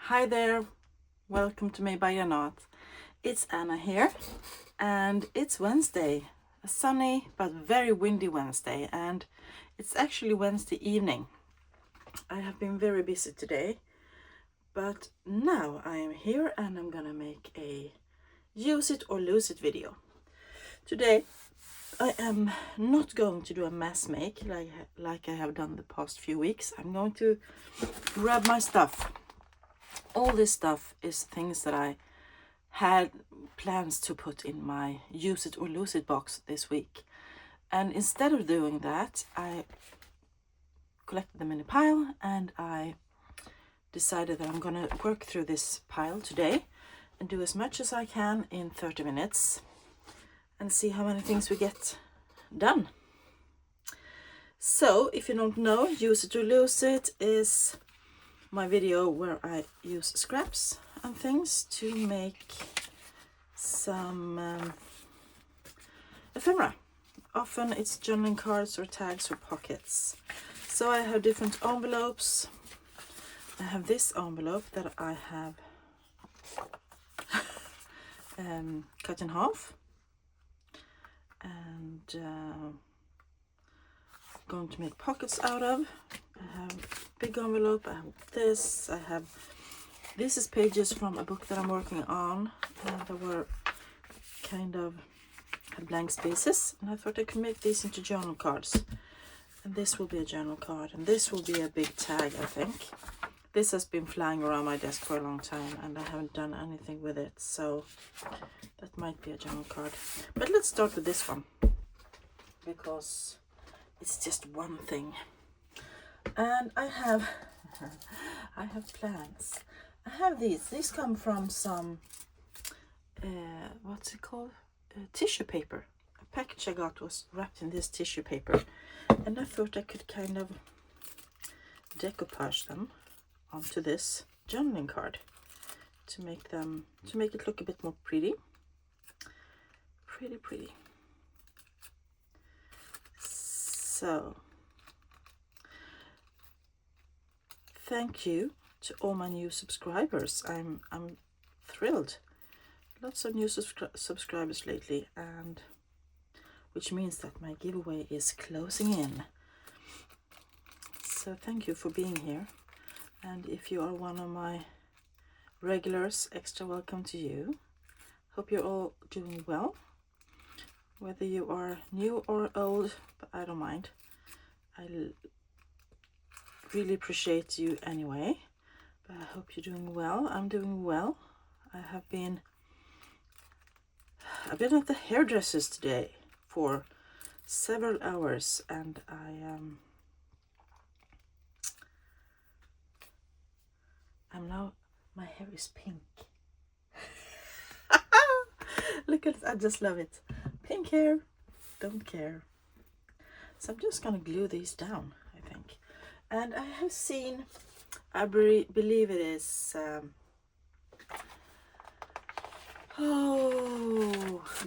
Hi there, welcome to Made by Janat. It's Anna here, and it's Wednesday, a sunny but very windy Wednesday, and it's actually Wednesday evening. I have been very busy today, but now I am here and I'm gonna make a use it or lose it video. Today I am not going to do a mass make like I have done the past few weeks. I'm going to grab my stuff. All this stuff is things that I had plans to put in my use it or lose it box this week. And instead of doing that, I collected them in a pile and I decided that I'm gonna work through this pile today and do as much as I can in 30 minutes and see how many things we get done. So if you don't know, use it or lose it is my video where I use scraps and things to make some ephemera. Often it's journaling cards or tags or pockets. So I have different envelopes. I have this envelope that I have cut in half and going to make pockets out of. I have a big envelope, I have this, this is pages from a book that I'm working on that were kind of had blank spaces, and I thought I could make these into journal cards. And this will be a journal card, and this will be a big tag, I think. This has been flying around my desk for a long time and I haven't done anything with it, so that might be a journal card. But let's start with this one, because it's just one thing. And I have plans. I have these come from some what's it called, tissue paper. A package I got was wrapped in this tissue paper, and I thought I could kind of decoupage them onto this journaling card to make it look a bit more pretty. So thank you to all my new subscribers. I'm thrilled. Lots of new subscribers lately, and which means that my giveaway is closing in. So thank you for being here, and if you are one of my regulars, extra welcome to you. Hope you're all doing well, whether you are new or old, but I don't mind. I really appreciate you anyway, but I hope you're doing well. I'm doing well. I've been at the hairdressers today for several hours, and I'm now, my hair is pink. Look at it, I just love it. Pink hair, don't care. So I'm just gonna glue these down, I think. And I have seen, I believe it is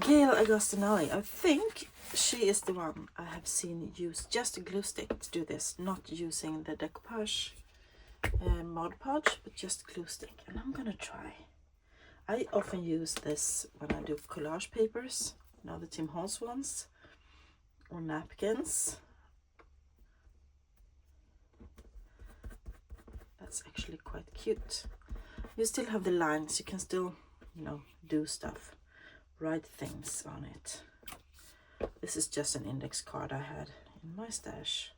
Gail Agostinelli. I think she is the one I have seen use just a glue stick to do this, not using the decoupage Mod Podge, but just glue stick. And I'm gonna try. I often use this when I do collage papers, you know, the Tim Holtz ones, or napkins. That's actually quite cute. You still have the lines, you can still, you know, do stuff, write things on it. This is just an index card I had in my stash.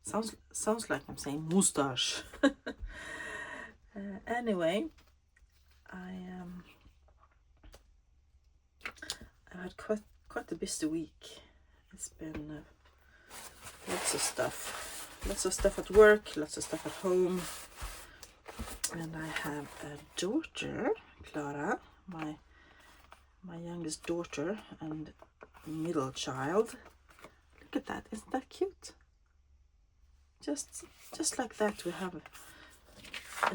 Sounds like I'm saying moustache. Anyway, I had quite a busy week. It's been lots of stuff at work, lots of stuff at home, and I have a daughter, Clara, my youngest daughter and middle child. Look at that, isn't that cute? Just like that, we have a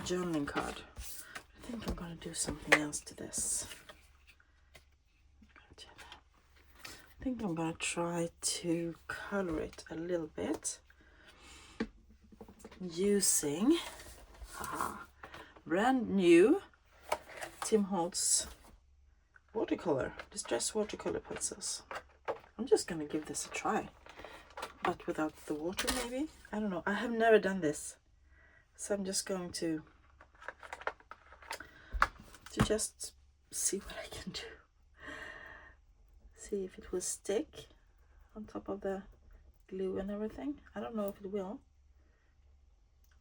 journaling card. I think I'm gonna do something else to this. I think I'm gonna try to color it a little bit using Haha. Brand new Tim Holtz watercolor, distress watercolor pencils. I'm just gonna give this a try, but without the water maybe. I don't know. I have never done this, so I'm just going to just see what I can do. See if it will stick on top of the glue and everything. I don't know if it will.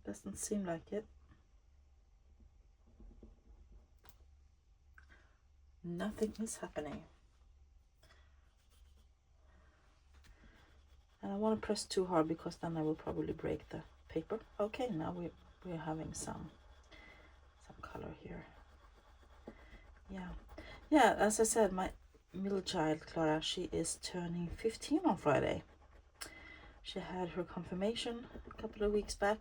Doesn't seem like it. Nothing is happening. And I want to press too hard because then I will probably break the paper. Okay, now we're having some color here. Yeah, as I said, my middle child Clara, she is turning 15 on Friday. She had her confirmation a couple of weeks back,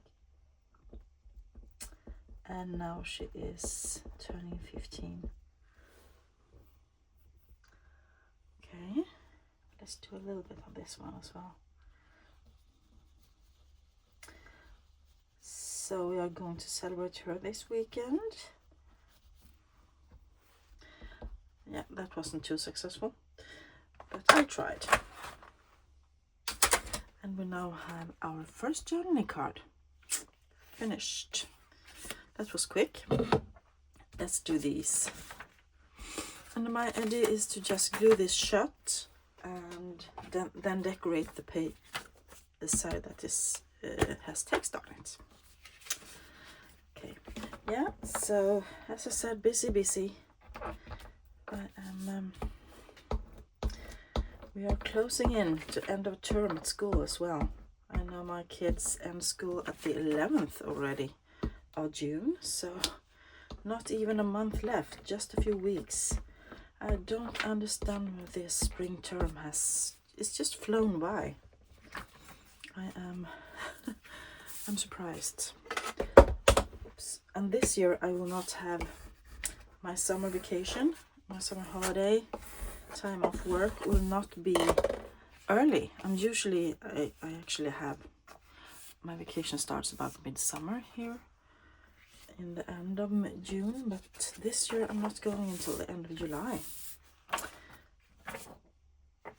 and now she is turning 15. Okay, let's do a little bit on this one as well. So we are going to celebrate her this weekend. Yeah, that wasn't too successful, but I tried. And we now have our first journaling card finished. That was quick. Let's do these. And my idea is to just glue this shut and then decorate the side that is has text on it. Okay, yeah, so as I said, busy. We are closing in to end of term at school as well. I know my kids end school at the 11th already of June, so not even a month left, just a few weeks. I don't understand where this spring term it's just flown by. I'm surprised. Oops. And this year I will not have my summer vacation, my summer holiday, time off work will not be early. And usually I actually have my vacation starts about midsummer here in the end of June, but this year I'm not going until the end of July.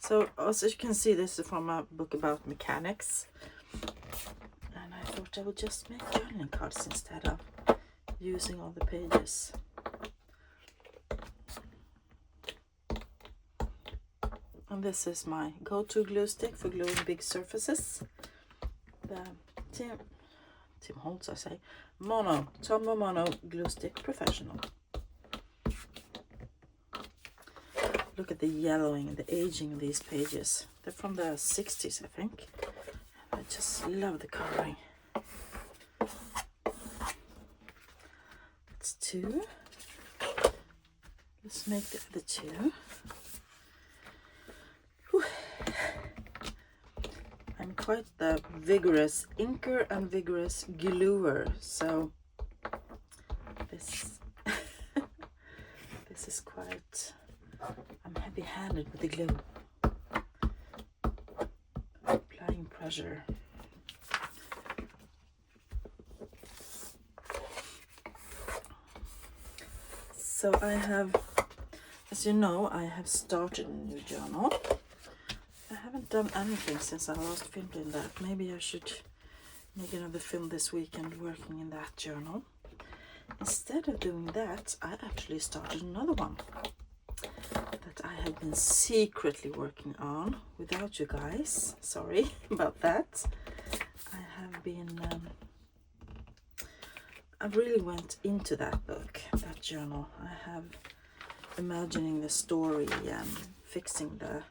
So as you can see, this is from a book about mechanics, and I thought I would just make journaling cards instead of using all the pages. And this is my go-to glue stick for gluing big surfaces. The Tim Holtz, I say, Tombow Mono Glue Stick Professional. Look at the yellowing and the aging of these pages. They're from the 60s, I think. I just love the coloring. That's two. Let's make the other two. I'm quite the vigorous inker and vigorous gluer, so this this is quite, I'm heavy-handed with the glue, applying pressure. So I have, as you know, I have started a new journal. I haven't done anything since I last filmed in that. Maybe I should make another film this weekend working in that journal. Instead of doing that, I actually started another one that I have been secretly working on without you guys. Sorry about that. I have been, I really went into that book, that journal. I have imagining the story and fixing the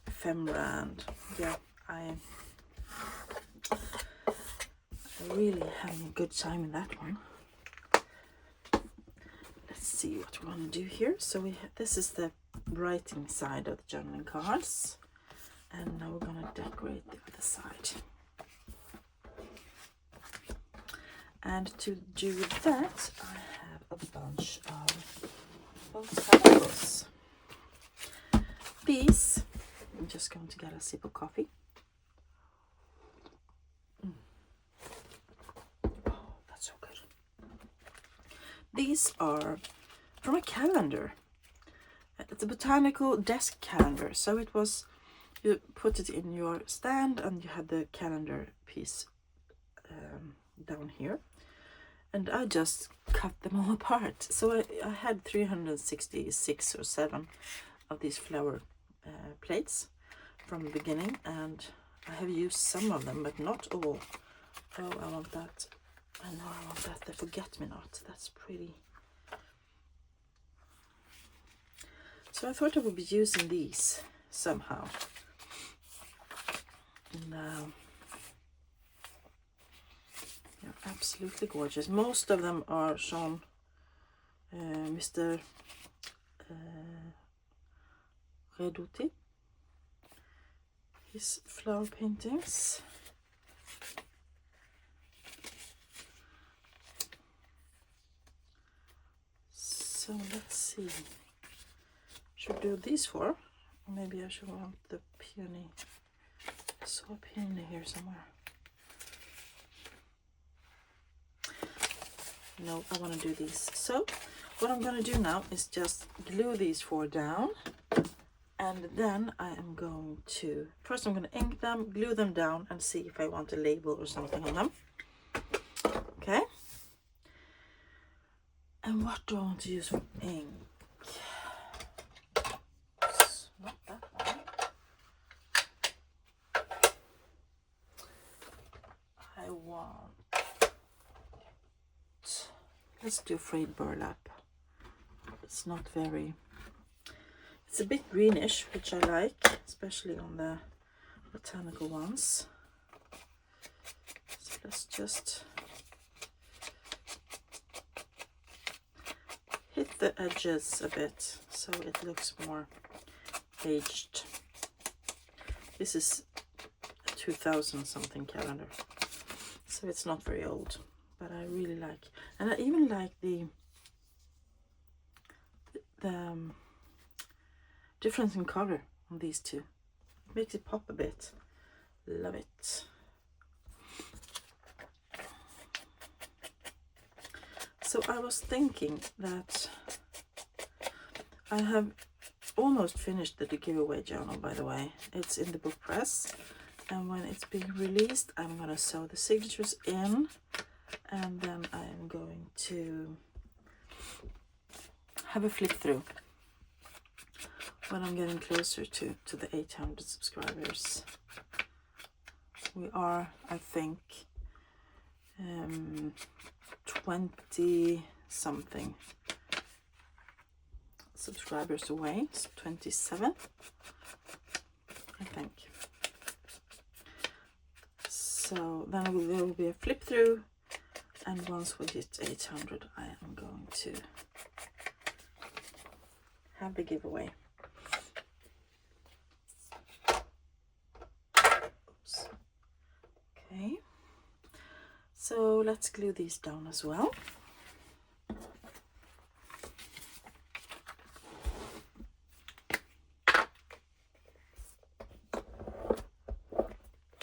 ephemera, and yeah, I really having a good time in that one. Let's see what we want to do here. So this is the writing side of the journaling cards, and now we're going to decorate the other side. And to do that, I have a bunch of botanicals. These, I'm just going to get a sip of coffee. Oh, that's so good. these are from a calendar. It's a botanical desk calendar. So it was, you put it in your stand and you had the calendar piece down here. And I just cut them all apart. So I had 366 or 7 of these flower plates from the beginning, and I have used some of them, but not all. Oh, I want that. I know I want that. The forget-me-not. That's pretty. So I thought I would be using these somehow. Now, they're absolutely gorgeous. Most of them are shown Mr. Reduti. His flower paintings. So let's see. Should do these 4. Maybe I should want the peony. I saw a peony here somewhere. No, I want to do these. So what I'm going to do now is just glue these 4 down. And then I am going to, first I'm going to ink them, glue them down, and see if I want a label or something on them. Okay. And what do I want to use for ink? It's not that one. I want, let's do frayed burlap. It's not very, it's a bit greenish, which I like, especially on the botanical ones. So let's just hit the edges a bit so it looks more aged. This is a 2000 something calendar, so it's not very old, but I really like, and I even like the difference in color on these 2. It makes it pop a bit. Love it. So I was thinking that I have almost finished the giveaway journal, by the way. It's in the book press, and when it's being released I'm going to sew the signatures in, and then I am going to have a flip through when I'm getting closer to the 800 subscribers. We are, I think, 20 something subscribers away. It's 27, I think. So then there will be a flip through, and once we hit 800 I am going to have the giveaway. Oops. Okay, so let's glue these down as well.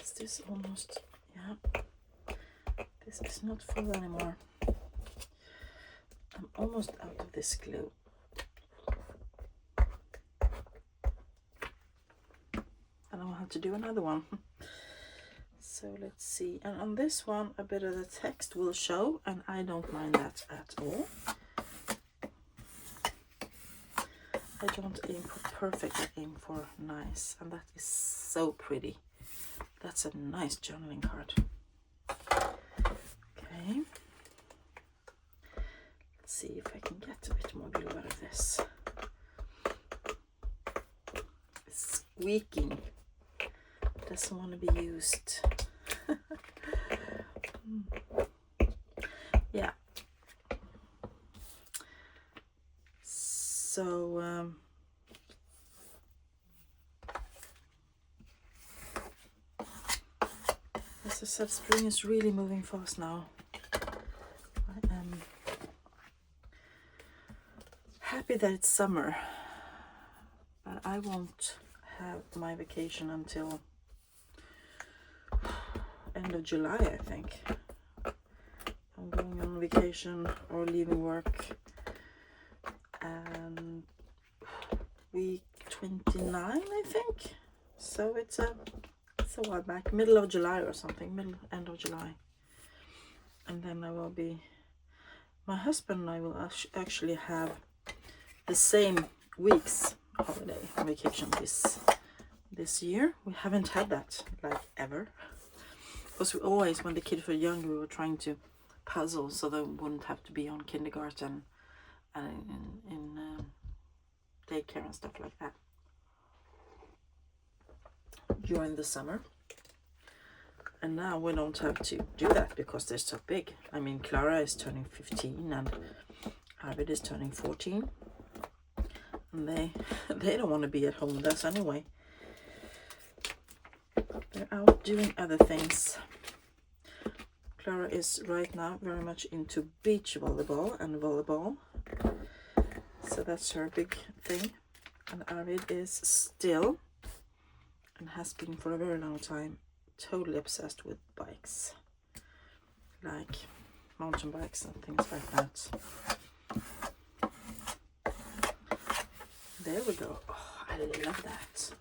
Is this almost, yeah, this is not full anymore. I'm almost out of this glue. And I'll have to do another one. So let's see, and on this one a bit of the text will show, and I don't mind that at all. I don't aim for perfect, I aim for nice, and that is so pretty. That's a nice journaling card. Okay, let's see if I can get a bit more glue out of this. It's squeaking, doesn't want to be used. Yeah. So as I said, spring is really moving fast now. I am happy that it's summer, but I won't have my vacation until end of July, I think. I'm going on vacation or leaving work, and week 29, I think. So it's a while back, middle of July or something, end of July. And then I will be, my husband and I will actually have the same week's holiday vacation this year. We haven't had that like ever, because we always, when the kids were young, we were trying to puzzle so they wouldn't have to be on kindergarten and in daycare and stuff like that during the summer. And now we don't have to do that because they're so big. I mean, Clara is turning 15 and Arvid is turning 14. And they don't want to be at home with us anyway. They're out doing other things. Clara is right now very much into beach volleyball and volleyball. So that's her big thing. And Arvid is still, and has been for a very long time, totally obsessed with bikes, like mountain bikes and things like that. There we go. Oh, I love that.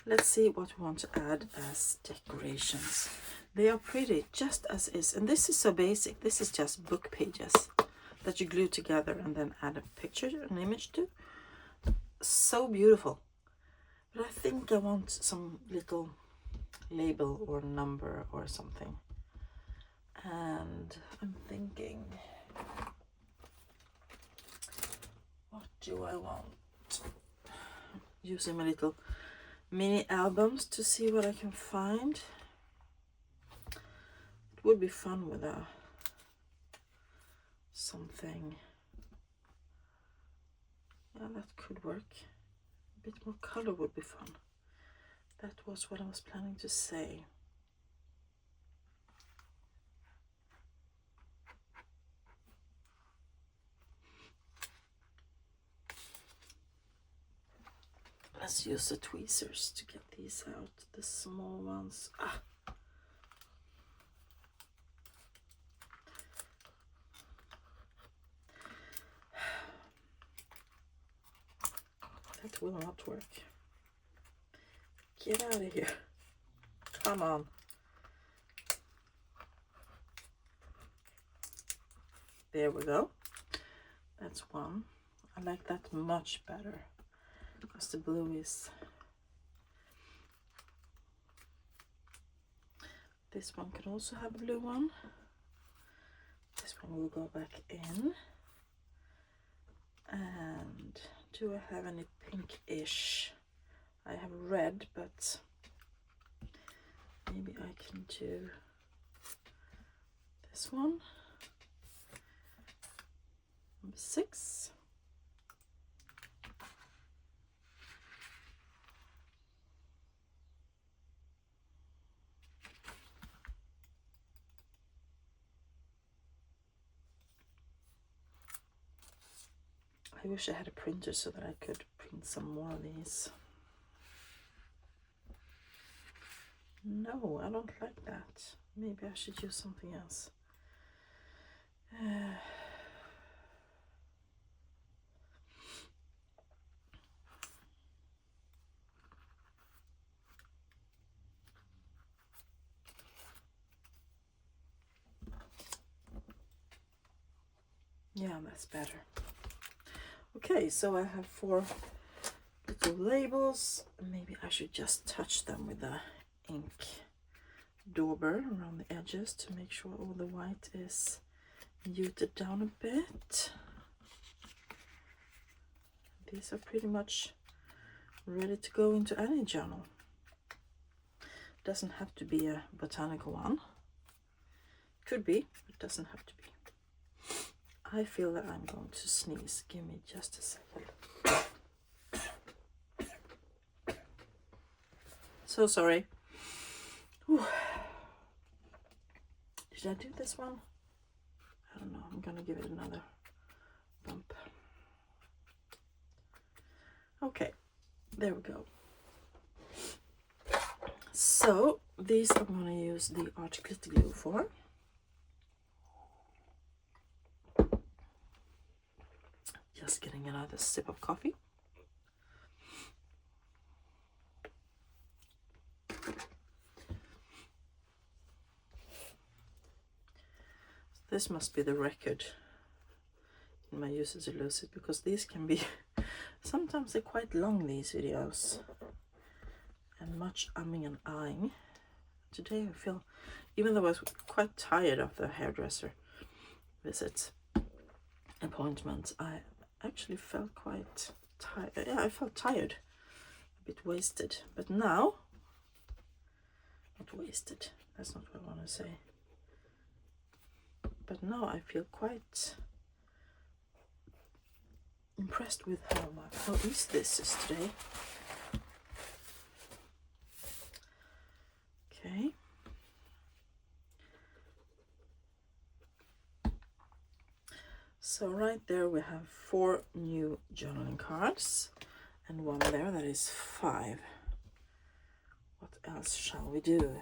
Let's see what we want to add as decorations. They are pretty just as is, and this is so basic. This is just book pages that you glue together and then add a picture, an image to. So beautiful. But I think I want some little label or number or something. And I'm thinking, what do I want? Using my little mini albums to see what I can find. It would be fun with something. Yeah, that could work. A bit more color would be fun. That was what I was planning to say. Let's use the tweezers to get these out, the small ones. That will not work. Get out of here. Come on. There we go. That's one. I like that much better because the blue is... This one could also have a blue one. This one will go back in. And do I have any pinkish? I have red, but maybe I can do this one. Number 6. I wish I had a printer so that I could print some more of these. No, I don't like that. Maybe I should use something else. Yeah, that's better. Okay, so I have 4 little labels. Maybe I should just touch them with the ink dauber around the edges to make sure all the white is muted down a bit. These are pretty much ready to go into any journal. Doesn't have to be a botanical one. Could be, but doesn't have to be. I feel that I'm going to sneeze. Give me just a second. So sorry. Whew. Did I do this one? I don't know. I'm gonna give it another bump. Okay, there we go. So these I'm going to use the art glitter glue for. Just getting another sip of coffee. This must be the record in my uses to lose it, because these can be sometimes they're quite long, these videos, and much umming and ahhing. Today I feel, even though I was quite tired of the hairdresser visit appointment, I actually felt quite tired. Yeah, I felt tired, a bit wasted, but now, not wasted, that's not what I want to say, but now I feel quite impressed with how easy this is today. Okay. So right there we have 4 new journaling cards, and one there that is 5. What else shall we do?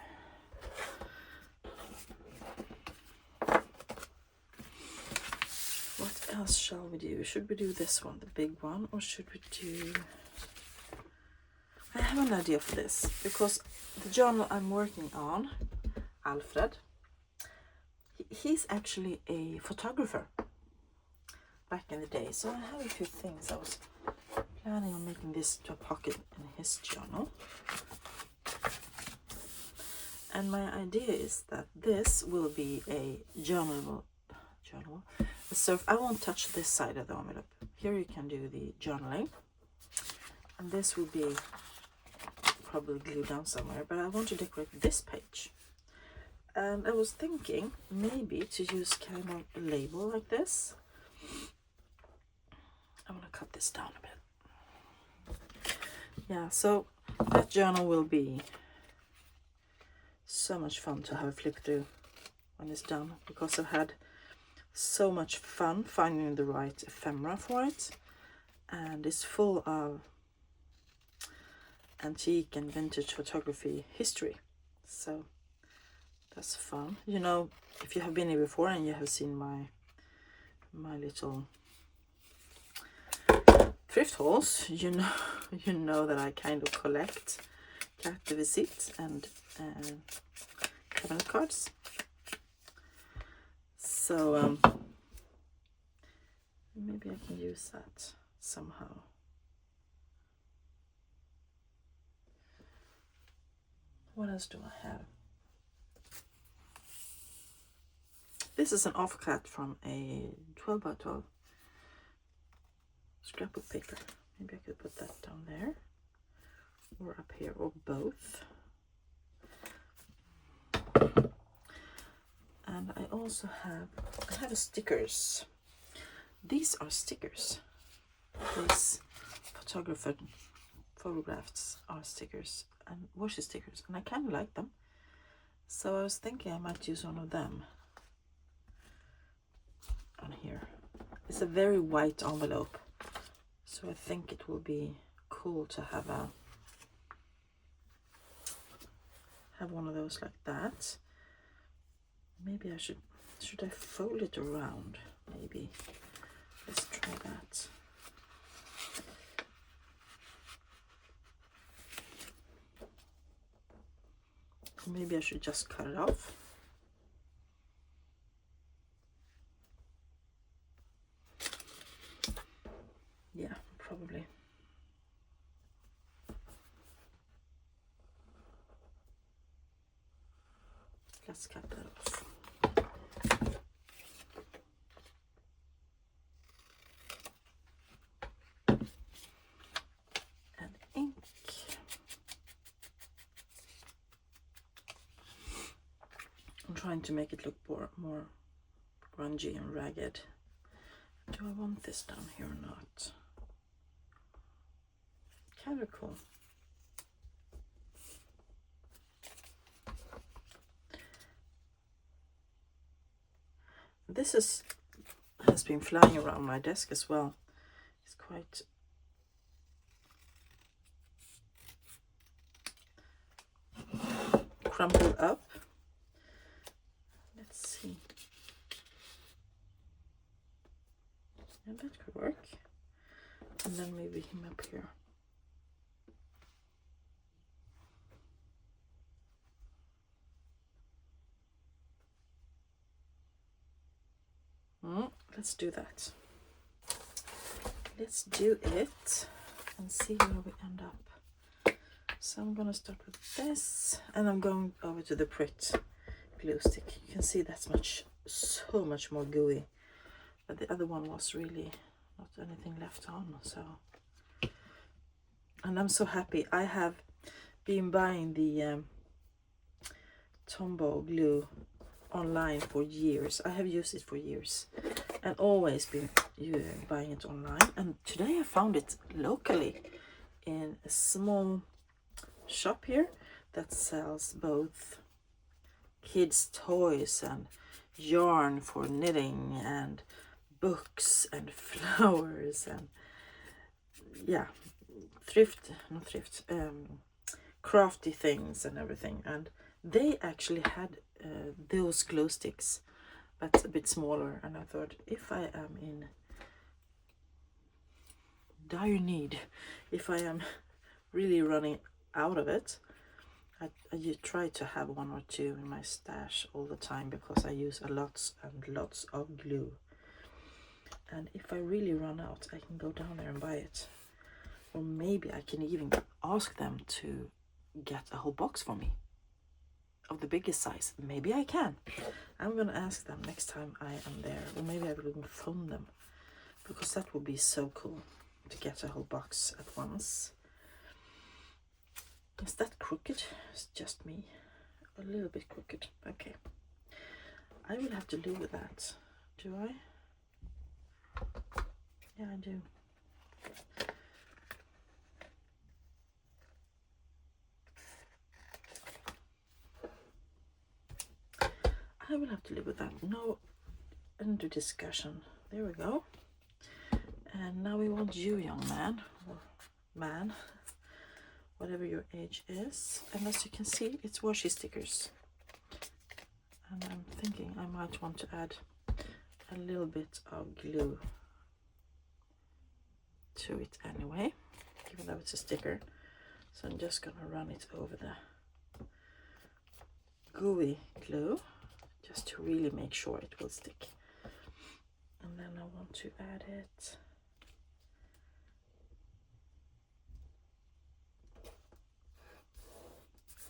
What else shall we do? Should we do this one, the big one, or should we do... I have an idea for this, because the journal I'm working on, Alfred, he's actually a photographer back in the day. So I have a few things. I was planning on making this to a pocket in his journal. And my idea is that this will be a journal. So I won't touch this side of the envelope. Here you can do the journaling. And this will be probably glued down somewhere, but I want to decorate this page. And I was thinking maybe to use kind of a label like this. I want to cut this down a bit. Yeah, so that journal will be so much fun to have a flip through when it's done, because I've had so much fun finding the right ephemera for it, and it's full of antique and vintage photography history, so that's fun. You know, if you have been here before and you have seen my little thrift hauls, you know that I kind of collect carte de visite and cabinet cards. So maybe I can use that somehow. What else do I have? This is an offcut from a 12 by 12 scrapbook paper. Maybe I could put that down there, or up here, or both. And I also have stickers. These are stickers. These photographs are stickers and washi stickers, and I kind of like them. So I was thinking I might use one of them on here. It's a very white envelope, so I think it will be cool to have one of those like that. Maybe I should I fold it around? Maybe. Let's try that. Or maybe I should just cut it off. Yeah, probably. Let's cut that off. And ink. I'm trying to make it look more grungy and ragged. Do I want this down here or not? Kind of cool. This has been flying around my desk as well. It's quite crumpled up. Let's see. Yeah, that could work. And then maybe him up here. Let's do that. Let's do it and see where we end up. So I'm gonna start with this, and I'm going over to the Prit glue stick. You can see that's so much more gooey, but the other one was really not anything left on. So, and I'm so happy. I have been buying the Tombow glue online for years. I have used it for years and always been buying it online, and today I found it locally in a small shop here that sells both kids toys and yarn for knitting and books and flowers and yeah, crafty things and everything. And they actually had those glue sticks, but a bit smaller, and I thought, if I am in dire need, if I am really running out of it, I try to have one or two in my stash all the time, because I use lots and lots of glue, and if I really run out, I can go down there and buy it, or maybe I can even ask them to get a whole box for me of the biggest size. Maybe I can. I'm gonna ask them next time I am there, or maybe I will even phone them, because that would be so cool to get a whole box at once. Is that crooked? It's just me. A little bit crooked. Okay. I will have to live with that. Do I? Yeah, I do. I will have to live with that. No end of discussion. There we go. And now we want you, young man, or man, whatever your age is. And as you can see, it's washi stickers. And I'm thinking I might want to add a little bit of glue to it anyway, even though it's a sticker. So I'm just gonna run it over the gooey glue, just to really make sure it will stick. And then I want to add it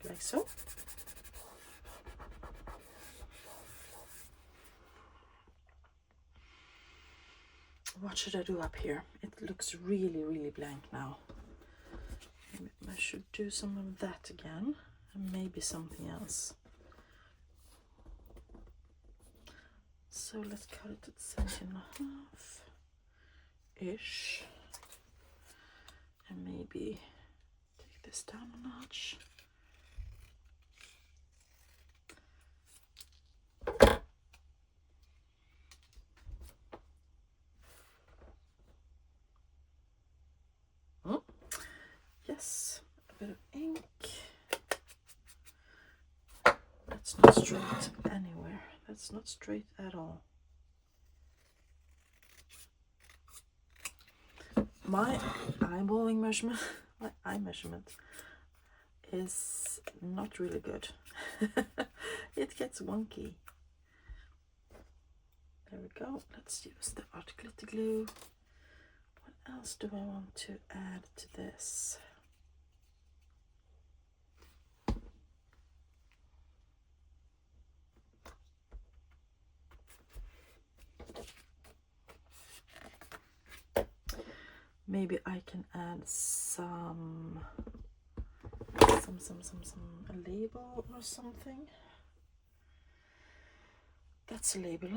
like so. What should I do up here? It looks really blank now. I should do some of that again, and maybe something else. So let's cut it at 7.5 ish, and maybe take this down a notch. Yes, a bit of ink. That's not straight anywhere. That's not straight at all. My eyeballing measurement, my eye measurement is not really good. It gets wonky. There we go. Let's use the art glitter glue. What else do I want to add to this? Maybe I can add some a label or something. That's a label.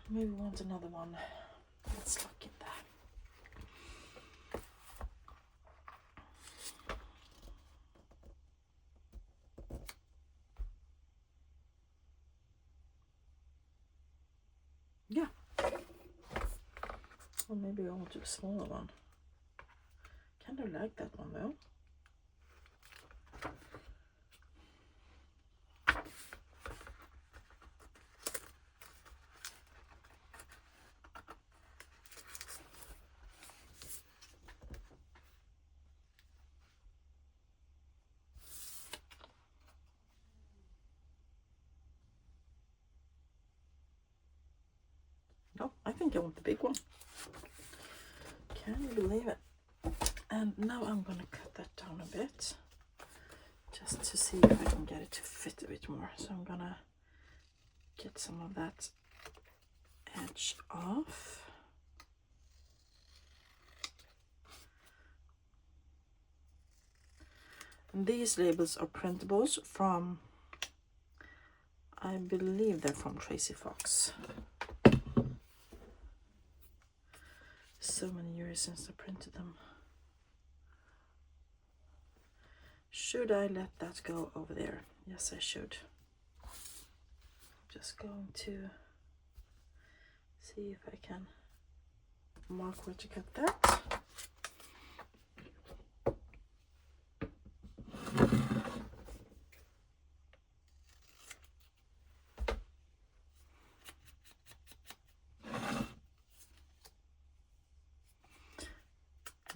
Maybe we want another one. Let's look at that. Yeah. Or maybe I want to do a smaller one. Kind of like that one though. think I want the big one. Can you believe it? And now I'm gonna cut that down a bit, just to see if I can get it to fit a bit more. So I'm gonna get some of that edge off. And these labels are printables from, I believe they're from Tracy Fox. So many years since I printed them. Should I let that go over there? Yes, I should. I'm just going to see if I can mark where to cut that.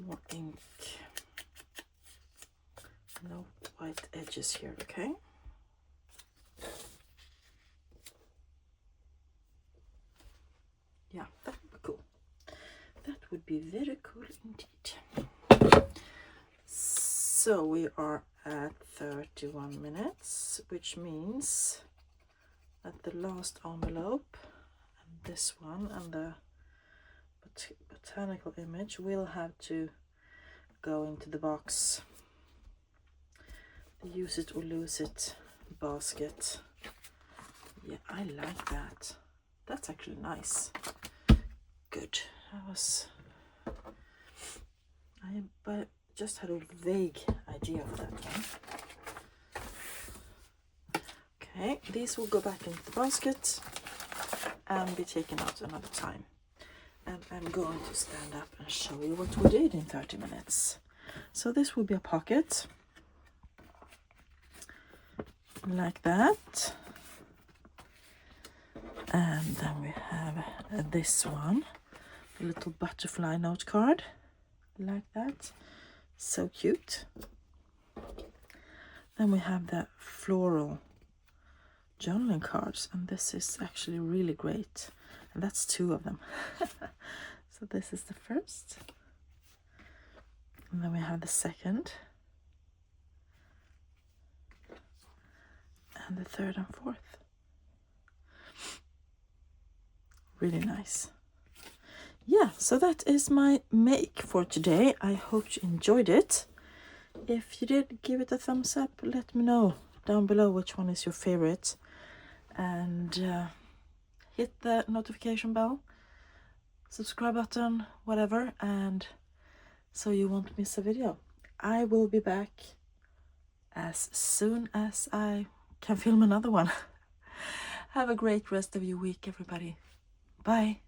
More ink. No white edges here, okay? Yeah, that would be cool. That would be very cool indeed. So we are at 31 minutes, which means that the last envelope and this one and the botanical image will have to go into the box. The use it or lose it basket. Yeah, I like that. That's actually nice. Good. I just had a vague idea of that one. Okay, these will go back into the basket and be taken out another time. And I'm going to stand up and show you what we did in 30 minutes. So this will be a pocket. Like that. And then we have this one. A little butterfly note card. Like that. So cute. Then we have the floral journaling cards. And this is actually really great. And that's 2 of them. So this is the first. And then we have the second. And the third and fourth. Really nice. Yeah, so that is my make for today. I hope you enjoyed it. If you did, give it a thumbs up. Let me know down below which one is your favorite. And hit the notification bell, subscribe button, whatever, and so you won't miss a video. I will be back as soon as I can film another one. Have a great rest of your week, everybody. Bye.